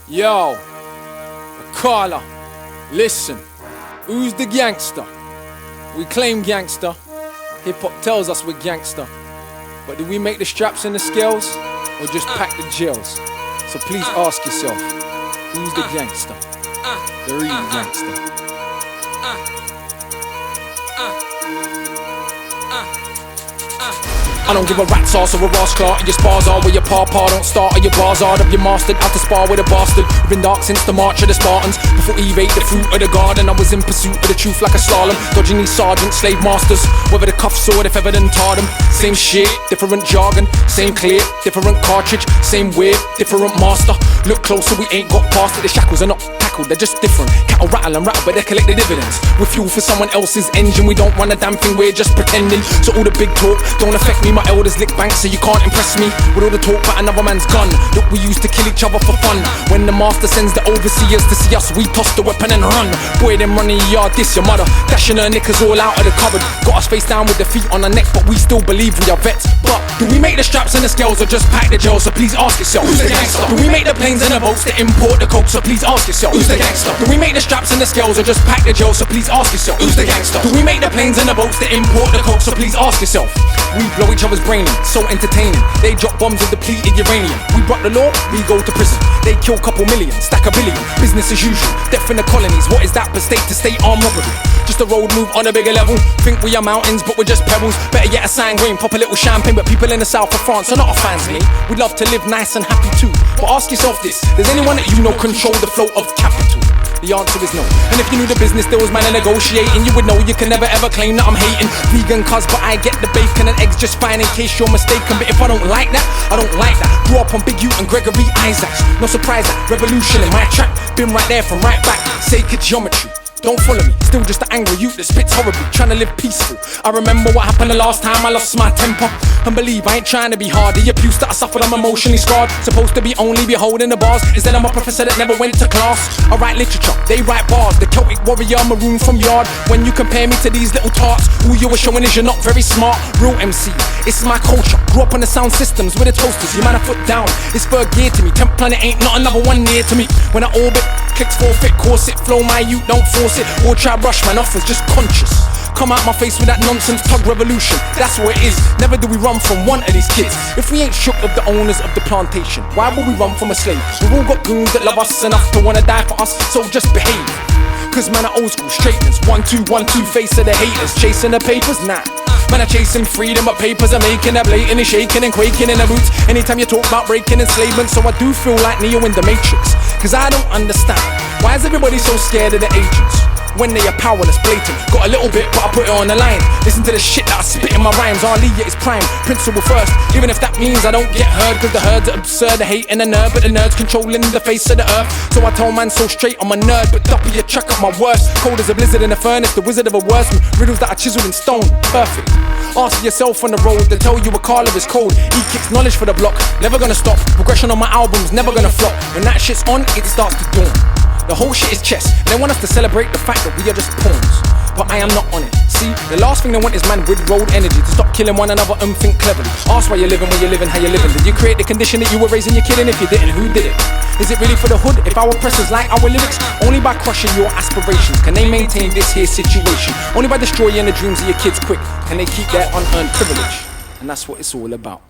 Yo, Akala, listen, who's the gangster? We claim gangster. Hip-hop tells us we're gangster. But do we make the straps and the scales, or just pack the jails? So please ask yourself, who's the gangster? The real gangster. I don't give a rat's ass or a Ross Clark. Your spars are where your pawpaw don't start, or your bars are of your mastered. Out to spar with a bastard. We've been dark since the march of the Spartans. Before Eve ate the fruit of the garden, I was in pursuit of the truth like a slalom, dodging these sergeants, slave masters. Whether the cuff sword, if ever done tarred them. Same shit, different jargon. Same clip, different cartridge. Same whip, different master. Look closer, we ain't got past it. The shackles are not tackled, they're just different. Cattle rattle and rattle, but they collect the dividends. We're fuel for someone else's engine. We don't run a damn thing, we're just pretending. So all the big talk don't affect me. My elders lick banks, so you can't impress me with all the talk about another man's gun. Look, we used to kill each other for fun. When the master sends the overseers to see us, we toss the weapon and run. Boy, them running your yard, this your mother. Dashing her knickers all out of the cupboard. Got us face down with the feet on our neck, but we still believe we are vets. But do we make the straps and the scales, or just pack the jail? So please ask yourself, who's the gangster? Do we make the planes and the boats that import the coke? So please ask yourself, who's the gangster? Do we make the straps and the scales, or just pack the jail? So please ask yourself, who's the gangster? Do we make the planes and the boats that import the coke? So please ask yourself. We blow each other's brain in, so entertaining. They drop bombs with depleted uranium. We broke the law, we go to prison. They kill couple million, stack a billion. Business as usual, death in the colonies. What is that but state to state armed robbery? Just a road move on a bigger level. Think we are mountains, but we're just pebbles. Better yet a sanguine, pop a little champagne. But people in the south of France are not our fans, mate. We'd love to live nice and happy too. But ask yourself this, does anyone that you know control the flow of capital? The answer is no. And if you knew the business deals, man, and negotiating, you would know you can never ever claim that I'm hating. Vegan cuz, but I get the bacon and eggs just fine in case you're mistaken. But if I don't like that, I don't like that. Grew up on Big U and Gregory Isaacs. No surprise that revolution in my track. Been right there from right back. Sacred geometry. Don't follow me, still just an angry youth that spits horribly, trying to live peaceful. I remember what happened the last time I lost my temper. And believe I ain't trying to be hard. The abuse that I suffered, I'm emotionally scarred. Supposed to be only beholding the bars. Instead I'm a professor that never went to class. I write literature, they write bars. The Celtic warrior, maroon from yard. When you compare me to these little tarts, all you were showing is you're not very smart. Real MC, it's my culture. Grew up on the sound systems with the toasters. You man a foot down, it's third gear to me. 10th planet ain't not another one near to me. When I orbit, clicks forfeit, corset, flow my youth, don't force it. Or try brush man off, was just conscious. Come out my face with that nonsense, tug revolution. That's what it is. Never do we run from one of these kids. If we ain't shook of the owners of the plantation, why would we run from a slave? We've all got goons that love us enough to wanna die for us, so just behave. Cause man are old school straighteners. 1, 2, 1, 2, face of the haters. Chasing the papers, nah. Man are chasing freedom, but papers are making a blatant and shaking and quaking in the boots. Anytime you talk about breaking enslavement, so I do feel like Neo in the Matrix. Cause I don't understand, why is everybody so scared of the agents? When they are powerless, blatant. Got a little bit, but I put it on the line. Listen to the shit that I spit in my rhymes. Ali is prime, principle first. Even if that means I don't get heard, cause the herds are absurd. They hate and the nerd, but the nerds controlling the face of the earth. So I tell man so straight, I'm a nerd, but double your track up my worst. Cold as a blizzard in a furnace, the wizard of a wordsman. Riddles that I chiseled in stone, perfect. Ask yourself on the road, they tell you Akala is cold. E-kicks knowledge for the block, never gonna stop. Progression on my albums, never gonna flop. When that shit's on, it starts to dawn. The whole shit is chess. They want us to celebrate the fact that we are just pawns. But I am not on it. See, the last thing they want is man with road energy to stop killing one another and think cleverly. Ask why you're living, where you're living, how you're living. Did you create the condition that you were raising your kid in? If you didn't, who did it? Is it really for the hood? If our oppressors like our lyrics, only by crushing your aspirations can they maintain this here situation. Only by destroying the dreams of your kids quick can they keep their unearned privilege. And that's what it's all about.